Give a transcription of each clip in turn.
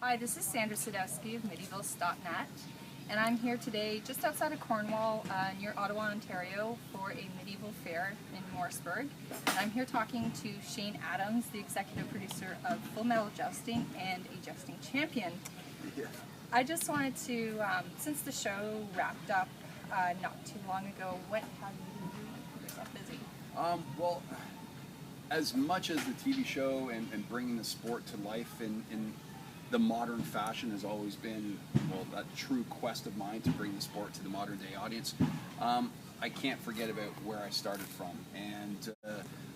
Hi, this is Sandra Sadowski of Medievals.net, and I'm here today just outside of Cornwall, near Ottawa, Ontario, for a medieval fair in Morrisburg. And I'm here talking to Shane Adams, the executive producer of Metal Jousting and a jousting champion. Yeah. I just wanted to, since the show wrapped up not too long ago, what have you been doing to keep yourself busy? Well, as much as the TV show and bringing the sport to life in the modern fashion has always been, well, that true quest of mine to bring the sport to the modern day audience, I can't forget about where I started from. And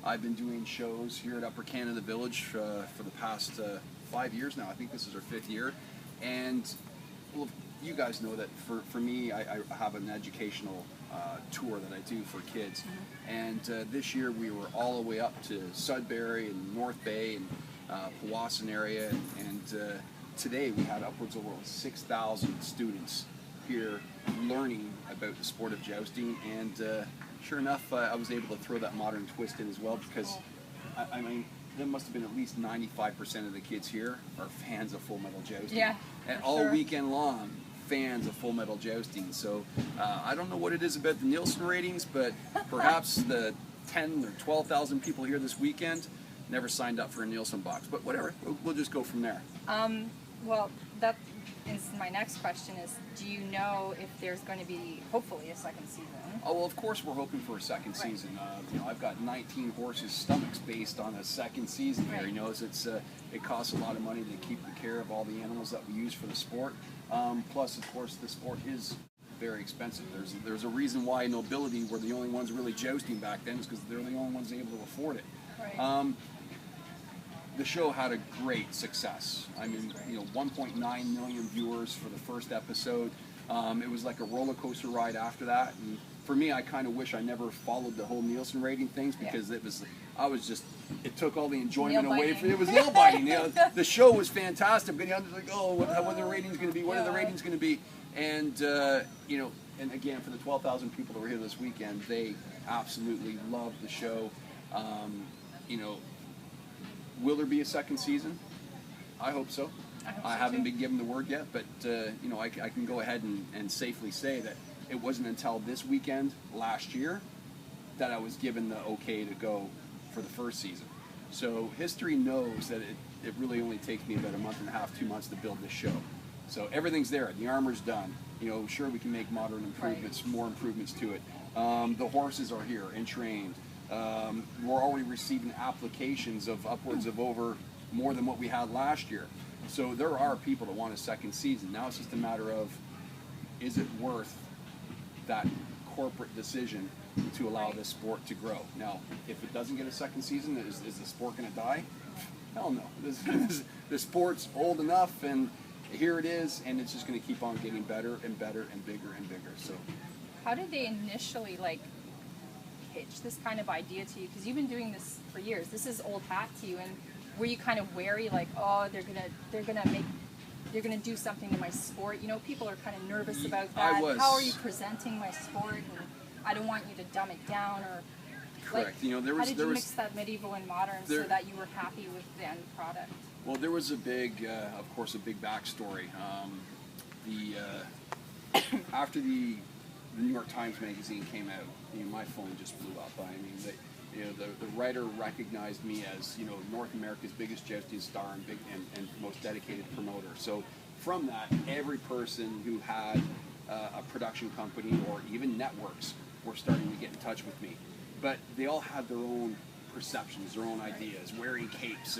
I've been doing shows here at Upper Canada Village for the past 5 years now. I think this is our 5th year. And well, you guys know that for me, I have an educational tour that I do for kids. Mm-hmm. And this year we were all the way up to Sudbury and North Bay and Powassan area, and today we had upwards of over 6,000 students here learning about the sport of jousting, and sure enough, I was able to throw that modern twist in as well, because I mean, there must have been at least 95% of the kids here are fans of Full Metal Jousting. Yeah, and all weekend long, fans of Full Metal Jousting. So I don't know what it is about the Nielsen ratings, but perhaps the 10 or 12,000 people here this weekend never signed up for a Nielsen box, but whatever, we'll just go from there. Well, that is my next question is, do you know if there's going to be, hopefully, a second season? Oh, well, of course we're hoping for a second season. You know, I've got 19 horses' stomachs based on a second season here. You know, it costs a lot of money to keep care of all the animals that we use for the sport. Plus, of course, the sport is very expensive. There's a reason why nobility were the only ones really jousting back then, is because they're the only ones able to afford it. Right. The show had a great success. I mean, you know, 1.9 million viewers for the first episode. It was like a roller coaster ride after that. And for me, I kind of wish I never followed the whole Nielsen rating things, because it took all the enjoyment away from it. It was nail biting. You know, the show was fantastic, but I was like, oh, what are the ratings going to be? What are the ratings going to be? And you know, and again, for the 12,000 people that were here this weekend, they absolutely loved the show. You know, will there be a second season? I hope so. I haven't been given the word yet, but you know, I can go ahead and safely say that it wasn't until this weekend last year that I was given the okay to go for the first season. So history knows that it really only takes me about a month and a half, 2 months to build this show. So everything's there. The armor's done. You know, sure, we can make modern improvements, more improvements to it. The horses are here and trained. We're already receiving applications of upwards of over more than what we had last year. So there are people that want a second season. Now it's just a matter of, is it worth that corporate decision to allow this sport to grow? Now, if it doesn't get a second season, is the sport going to die? Hell no. The sport's old enough, and here it is, and it's just going to keep on getting better and better and bigger and bigger. So, how did they initially pitch this kind of idea to you? Because you've been doing this for years. This is old hat to you, and were you kind of wary, like, oh, they're gonna do something to my sport? You know, people are kind of nervous about that. I was. How are you presenting my sport? And I don't want you to dumb it down, or correct. You know, how did you mix that medieval and modern so that you were happy with the end product? Well, there was a big, of course, a big backstory. After the New York Times magazine came out, you know, my phone just blew up. I mean, you know, the writer recognized me as, you know, North America's biggest jousting star and most dedicated promoter. So from that, every person who had a production company or even networks were starting to get in touch with me. But they all had their own perceptions, their own ideas, wearing capes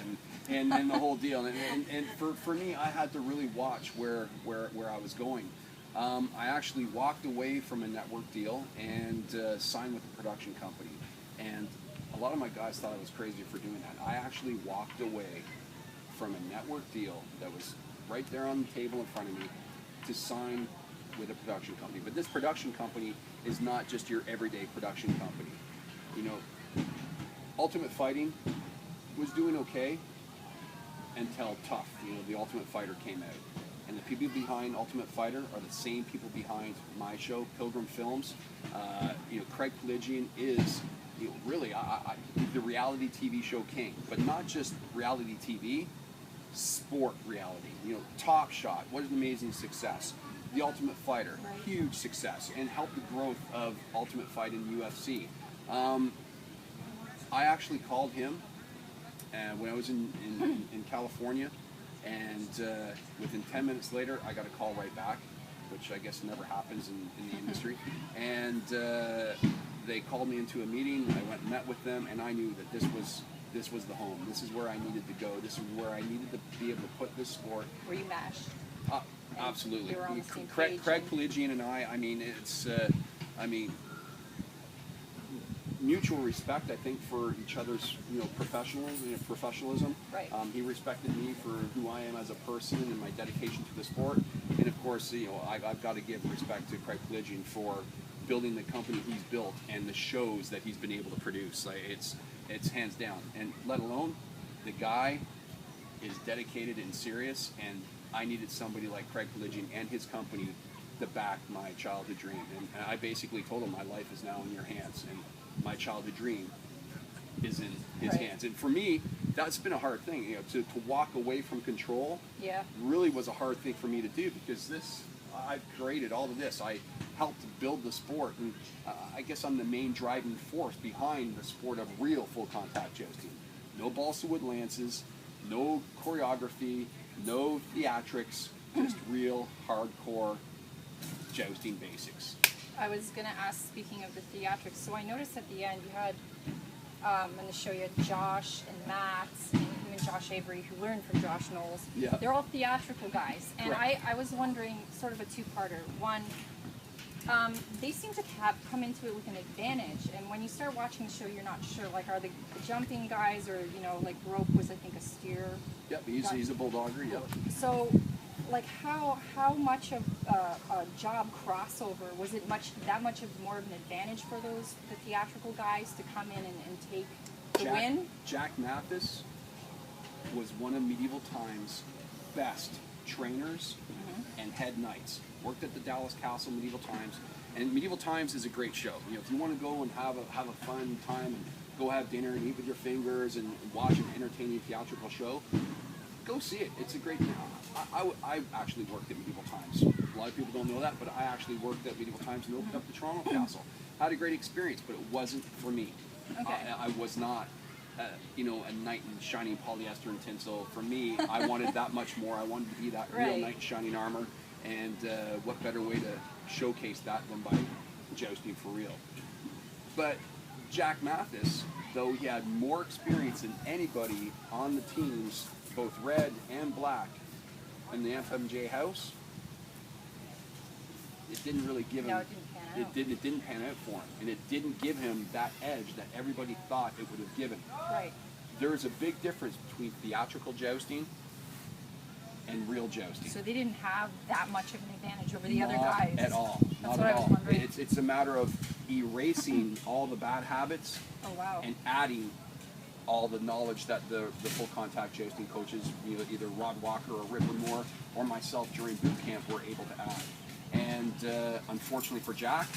and the whole deal. And for me, I had to really watch where I was going. I actually walked away from a network deal and signed with a production company. And a lot of my guys thought I was crazy for doing that. I actually walked away from a network deal that was right there on the table in front of me to sign with a production company. But this production company is not just your everyday production company. You know, Ultimate Fighting was doing okay until Tough, you know, the Ultimate Fighter came out. And the people behind Ultimate Fighter are the same people behind my show, Pilgrim Films. You know, Craig Pelagian is, you know, really the reality TV show king, but not just reality TV. sport reality. You know, Top Shot, what an amazing success. The Ultimate Fighter, huge success, and helped the growth of Ultimate Fight in UFC. I actually called him when I was in California, and within 10 minutes later, I got a call right back, which I guess never happens in the industry. And they called me into a meeting. I went and met with them, and I knew that this was the home. This is where I needed to go. This is where I needed to be able to put this sport. Were you mashed? Absolutely. You were on the same Craig page Pelagian and I mean, it's, mutual respect, I think, for each other's, professionalism. Right. He respected me for who I am as a person and my dedication to the sport. And of course, I've got to give respect to Craig Pelagian for building the company he's built and the shows that he's been able to produce. Like, it's hands down. And let alone, the guy is dedicated and serious, and I needed somebody like Craig Pelagian and his company to back my childhood dream. And I basically told him, my life is now in your hands, and my childhood dream is in his hands. And for me, that's been a hard thing. To walk away from control really was a hard thing for me to do, because I've created all of this. I helped build the sport, and I guess I'm the main driving force behind the sport of real full contact jousting. No balsa wood lances, no choreography, no theatrics, just real hardcore jousting basics. I was going to ask, speaking of the theatrics, so I noticed at the end you had, in the show, you had Josh and Matt, and even Josh Avery, who learned from Josh Knowles. Yeah. They're all theatrical guys. And Correct. I was wondering, sort of a two-parter. One, they seem to come into it with an advantage, and when you start watching the show, you're not sure, like, are the jumping guys, or, like, Rope was, I think, a steer. Yep, he's a bulldogger, yep. So, like, how much of a job crossover, was it that much of more of an advantage for the theatrical guys to come in and take the win? Jack Mathis was one of Medieval Times' best trainers and head knights. Worked at the Dallas Castle Medieval Times, and Medieval Times is a great show. If you want to go and have a fun time and go have dinner and eat with your fingers and watch an entertaining theatrical show, go see it. It's a great thing. I actually worked at Medieval Times. A lot of people don't know that, but I actually worked at Medieval Times and opened up the Toronto Castle. Had a great experience, but it wasn't for me. Okay. I was not, a knight in shining polyester and tinsel. For me, I wanted that much more. I wanted to be that real knight in shining armor, and what better way to showcase that than by jousting for real. But Jack Mathis, though he had more experience than anybody on the teams, both red and black, in the FMJ house, it didn't really give him. No, it didn't pan out. It didn't pan out for him, and it didn't give him that edge that everybody thought it would have given. Right. There's a big difference between theatrical jousting and real jousting. So they didn't have that much of an advantage over the other guys. Not at all. That's Not what at I was all. wondering. It's a matter of erasing all the bad habits and adding all the knowledge that the full contact jousting coaches, either Rod Walker or Ripper Moore or myself during boot camp, were able to add. And unfortunately for Jack,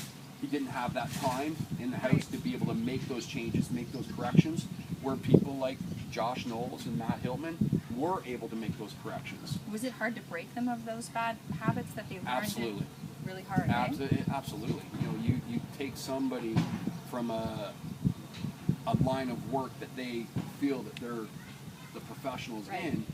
he didn't have that time in the house to be able to make those changes, make those corrections, where people like Josh Knowles and Matt Hiltman were able to make those corrections. Was it hard to break them of those bad habits that they learned? Absolutely. Really hard, Absolutely. You take somebody from a line of work that they feel that they're the professionals in,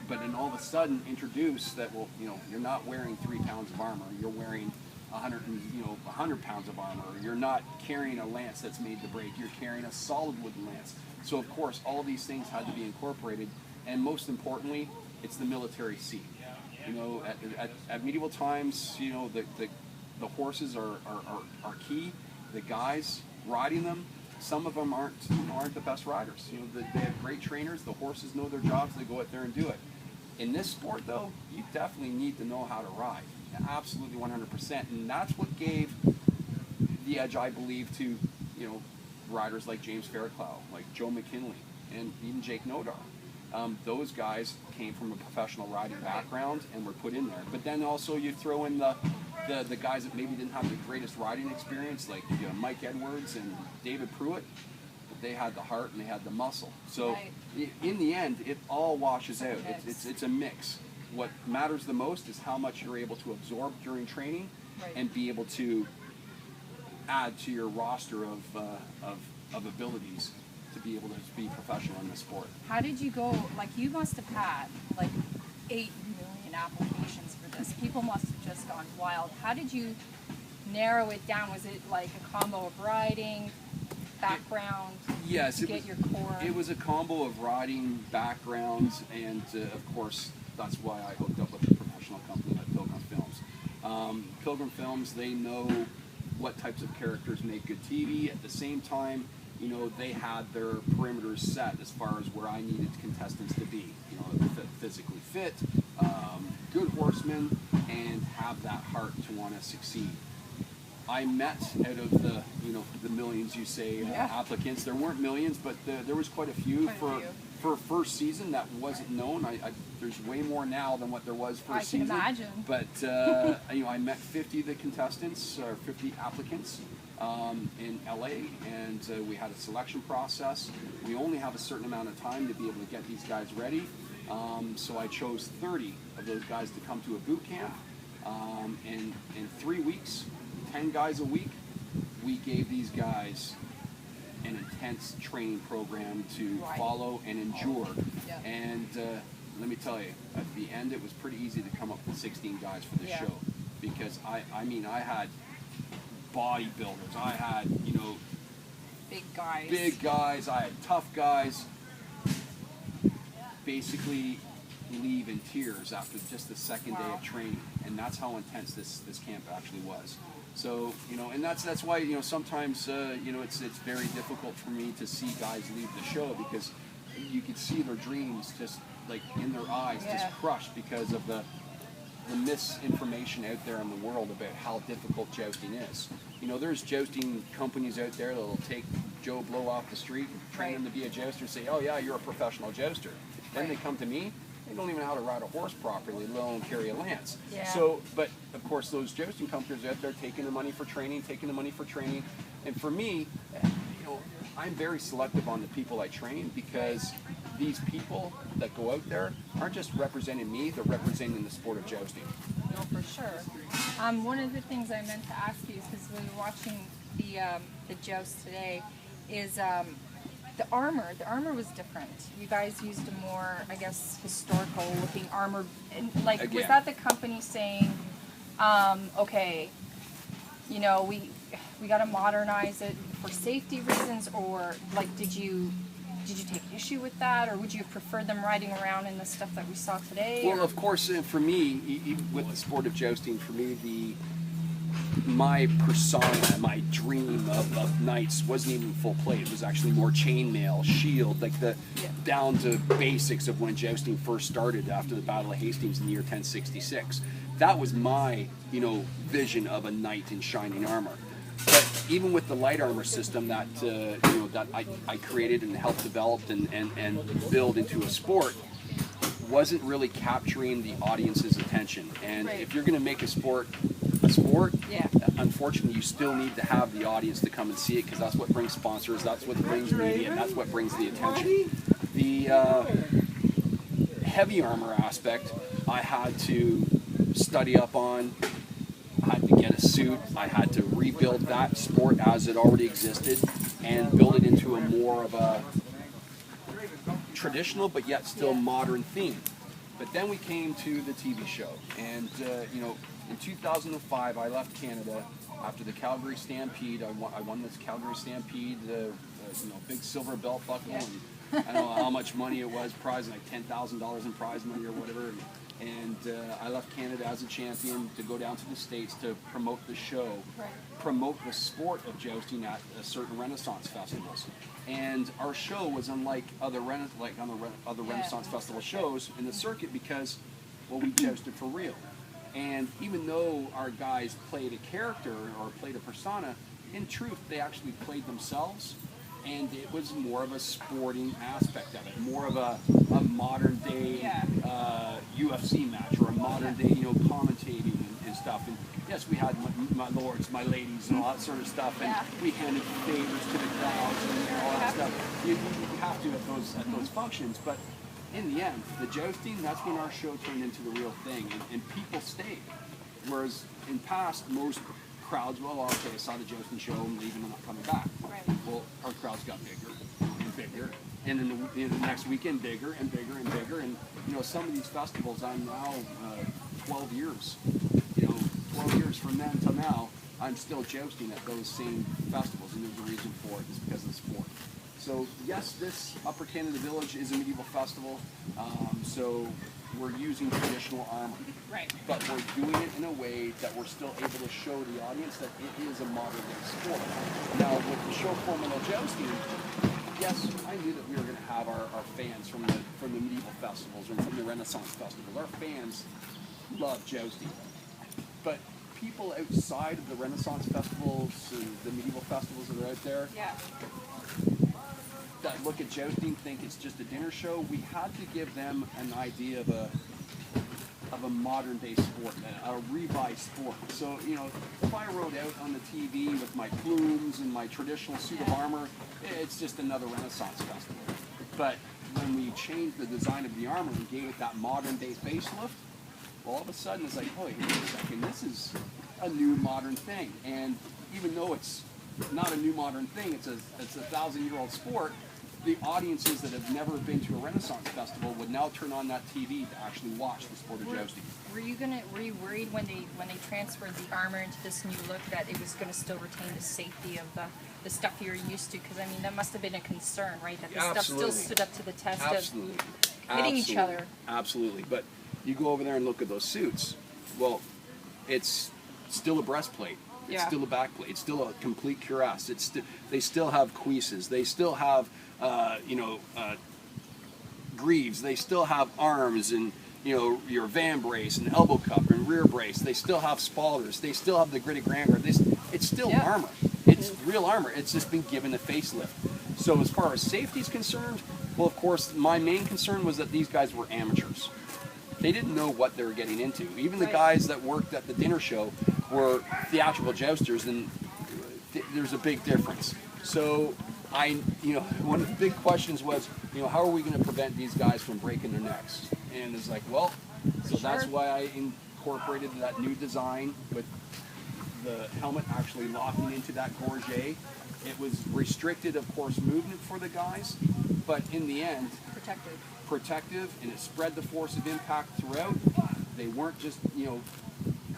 but then all of a sudden introduce that, well, you're not wearing 3 pounds of armor, you're wearing 100 pounds of armor. You're not carrying a lance that's made to break, you're carrying a solid wooden lance. So of course all these things had to be incorporated, and most importantly, it's the military seat. At Medieval Times, the horses are key. The guys riding them, some of them aren't the best riders. They have great trainers. The horses know their jobs. They go out there and do it. In this sport, though, you definitely need to know how to ride. Absolutely 100%. And that's what gave the edge, I believe, to riders like James Fairclough, like Joe McKinley, and even Jake Nodar. Those guys came from a professional riding background and were put in there. But then also you throw in the guys that maybe didn't have the greatest riding experience, like Mike Edwards and David Pruitt. they had the heart and they had the muscle. So Right. in the end, it all washes out. Mix. It's a mix. What matters the most is how much you're able to absorb during training, Right. and be able to add to your roster of abilities to be able to be professional in the sport. How did you go, like you must have had like 8 million applications for this. People must have just gone wild. How did you narrow it down? Was it like a combo of riding, background, Yes, to get your core? It was a combo of riding, backgrounds, and of course, that's why I hooked up with a professional company like Pilgrim Films. Pilgrim Films, they know what types of characters make good TV. At the same time, you know, they had their perimeters set as far as where I needed contestants to be. You know, physically fit, good horsemen, and have that heart to want to succeed. I met out of the, you know, the millions you say applicants. There weren't millions, but there was quite a few. For first season that wasn't known. There's way more now than what there was first season. I can imagine. But you know, I met 50 of the contestants or 50 applicants in LA, and we had a selection process. We only have a certain amount of time to be able to get these guys ready. So I chose 30 of those guys to come to a boot camp. In 3 weeks, 10 guys a week, we gave these guys an intense training program to follow and endure. Yeah. And let me tell you, at the end, it was pretty easy to come up with 16 guys for the show, because I mean, I had bodybuilders, I had, you know, big guys, I had tough guys, basically leave in tears after just the second day of training, and that's how intense this camp actually was. So, you know, and that's why, you know, sometimes you know, it's very difficult for me to see guys leave the show, because you could see their dreams just like in their eyes, just crushed because of the misinformation out there in the world about how difficult jousting is. You know, there's jousting companies out there that'll take Joe Blow off the street and train him to be a jouster, say, oh yeah, you're a professional jouster. Then they come to me, they don't even know how to ride a horse properly, let alone carry a lance. So, but of course, those jousting companies are out there taking the money for training, and for me, you know, I'm very selective on the people I train, because these people that go out there aren't just representing me, they're representing the sport of jousting. No, for sure. One of the things I meant to ask you is, because we were watching the joust today, is the armor. The armor was different. You guys used a more, I guess, historical looking armor. And, like, was that the company saying, okay, you know, we got to modernize it for safety reasons, or like, did you take issue with that, or would you have preferred them riding around in the stuff that we saw today? Well, of course, for me, even with the sport of jousting, for me, my persona, my dream of knights wasn't even full plate. It was actually more chainmail, shield, like the down to basics of when jousting first started after the Battle of Hastings in the year 1066. That was my, you know, vision of a knight in shining armor. But even with the light armor system that you know, that I created and helped develop and build into a sport, wasn't really capturing the audience's attention. And if you're going to make a sport, unfortunately, you still need to have the audience to come and see it, because that's what brings sponsors, that's what brings media, and that's what brings the attention. The heavy armor aspect, I had to study up on. I had to get a suit. I had to rebuild that sport as it already existed and build it into a more of a traditional but yet still modern theme. But then we came to the TV show, and you know, in 2005 I left Canada after the Calgary Stampede. I won this Calgary Stampede, you know, big silver belt buckle, and I don't know how much money it was, prize like $10,000 in prize money or whatever. And I left Canada as a champion to go down to the States to promote the show, promote the sport of jousting at certain Renaissance festivals. And our show was unlike other Renaissance festival shows in the circuit, because, well, we jousted for real. And even though our guys played a character or played a persona, in truth, they actually played themselves. And it was more of a sporting aspect of it, more of a modern day UFC match, or a modern day, you know, commentating and stuff. yes, we had my lords, my ladies, and all that sort of stuff, and we handed favors to the crowds and all that stuff. You have to at those functions, but in the end, the jousting, that's when our show turned into the real thing, and people stayed. Whereas in past, most crowds, well, okay, I saw the jousting show and leaving and not coming back. Right. Well, our crowds got bigger and bigger, and then the next weekend, bigger and bigger and bigger, and some of these festivals, I'm now 12 years, 12 years from then to now, I'm still jousting at those same festivals, and there's a reason for it. It's because of the sport. So yes, this Upper Canada Village is a medieval festival, so we're using traditional armor. Right. But we're doing it in a way that we're still able to show the audience that it is a modern day sport. Now with the show for Metal Jousting, yes, I knew that we were going to have our fans from the medieval festivals or from the Renaissance festivals. Our fans love jousting. But people outside of the Renaissance festivals and the medieval festivals that are out there, that look at jousting, think it's just a dinner show, we had to give them an idea of a modern day sport, a revised sport. So, if I rode out on the TV with my plumes and my traditional suit of armor, it's just another Renaissance festival. But when we changed the design of the armor and gave it that modern day facelift, all of a sudden it's like, oh, wait a second, this is a new modern thing. And even though it's not a new modern thing, it's a 1,000-year-old sport, the audiences that have never been to a Renaissance festival would now turn on that TV to actually watch the sport of jousting. Were you worried when they transferred the armor into this new look that it was going to still retain the safety of the stuff you're used to? Because I mean, that must have been a concern, right? That the stuff still stood up to the test of hitting each other. Absolutely. But you go over there and look at those suits. Well, it's still a breastplate. It's still a backplate. It's still a complete cuirass. They still have cuisses. They still have greaves. They still have arms and your van brace and elbow cup and rear brace. They still have spoilers. They still have the gridded grand guard. It's still armor. It's real armor. It's just been given a facelift. So as far as safety is concerned, well, of course, my main concern was that these guys were amateurs. They didn't know what they were getting into. Even the guys that worked at the dinner show were theatrical jousters, and there's a big difference. So one of the big questions was, how are we going to prevent these guys from breaking their necks? And it's like, well, so that's why I incorporated that new design with the helmet actually locking into that gorget. It was restricted, of course, movement for the guys, but in the end, protective, and it spread the force of impact throughout. They weren't just,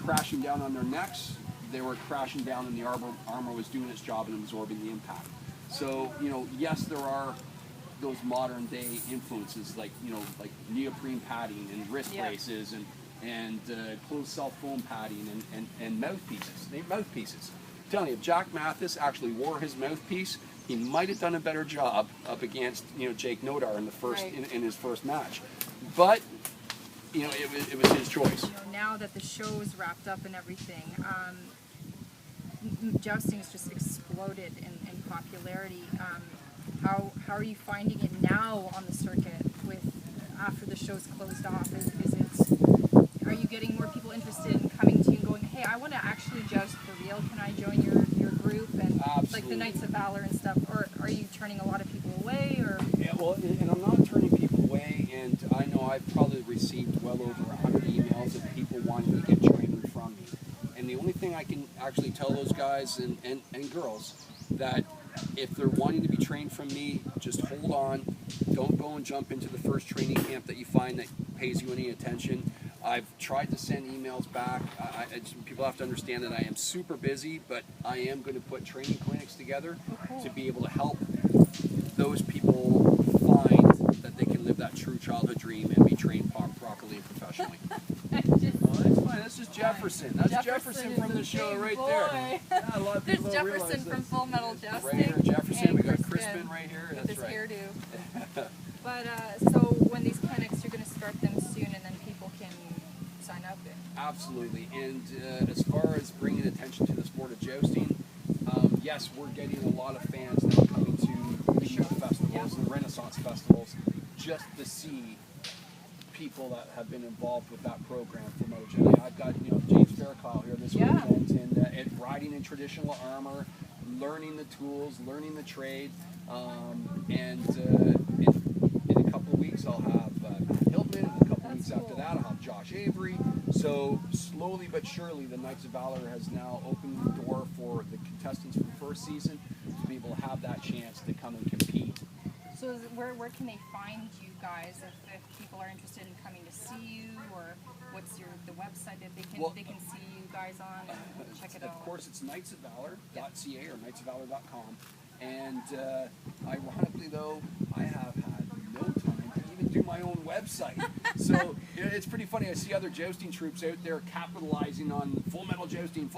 crashing down on their necks. They were crashing down, and the armor was doing its job and absorbing the impact. So, yes, there are those modern day influences like neoprene padding and wrist braces and closed cell foam padding and mouthpieces. I'm telling you, if Jack Mathis actually wore his mouthpiece, he might have done a better job up against Jake Nodar in his first match. But it was his choice. Now that the show is wrapped up and everything, jousting has just exploded in popularity. How are you finding it now on the circuit after the show's closed off? Are you getting more people interested in coming to you and going, hey, I want to actually joust for real, can I join your group? And like the Knights of Valour and stuff, or are you turning a lot of people away? Or well, and I'm not turning people away, and I know I've probably received well over 100 emails of people wanting to get training from me. And the only thing I can actually tell those guys and girls, that if they're wanting to be trained from me, just hold on. Don't go and jump into the first training camp that you find that pays you any attention. I've tried to send emails back. People have to understand that I am super busy, but I am going to put training clinics together to be able to help those people find that they can live that true childhood dream and be trained properly and professionally. That's fine. That's just Jefferson. That's Jefferson from the show right there. Yeah, a lot of people There's Jefferson from Full Metal Jousting. Right here, Jefferson. We got Crispin right here. With That's his right. hairdo. But so when these clinics, you're going to start them soon, and then people can sign up. Absolutely. And as far as bringing attention to the sport of jousting, yes, we're getting a lot of fans now coming to medieval festivals and Renaissance festivals just to see people that have been involved with that program for Metal Jousting. I've got James fair, Kyle, here this Yeah. weekend, and riding in traditional armor, learning the tools, learning the trade, and in a couple of weeks I'll have Matt Hiltman. In a couple of weeks after that I'll have Josh Avery. So slowly but surely the Knights of Valor has now opened the door for the contestants from the first season to be able to have that chance to come and compete. So where can they find you guys if people are interested in coming to see you, or what's the website that they can see you guys on and check it out? Of course, it's knightsofvalor.ca or knightsofvalor.com. And ironically, though, I have had no time to even do my own website. So it's pretty funny. I see other jousting troops out there capitalizing on Full Metal Jousting,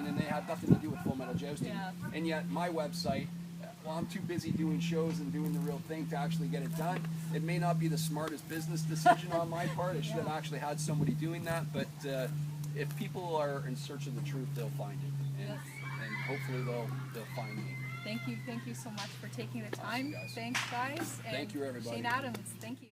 and they have nothing to do with Full Metal Jousting. Yeah. And yet my website, well, I'm too busy doing shows and doing the real thing to actually get it done. It may not be the smartest business decision on my part. I should have actually had somebody doing that. But if people are in search of the truth, they'll find it, and hopefully they'll find me. Thank you so much for taking the time. Awesome, guys. Thanks, guys. And Thank you, everybody. Shane Adams, thank you.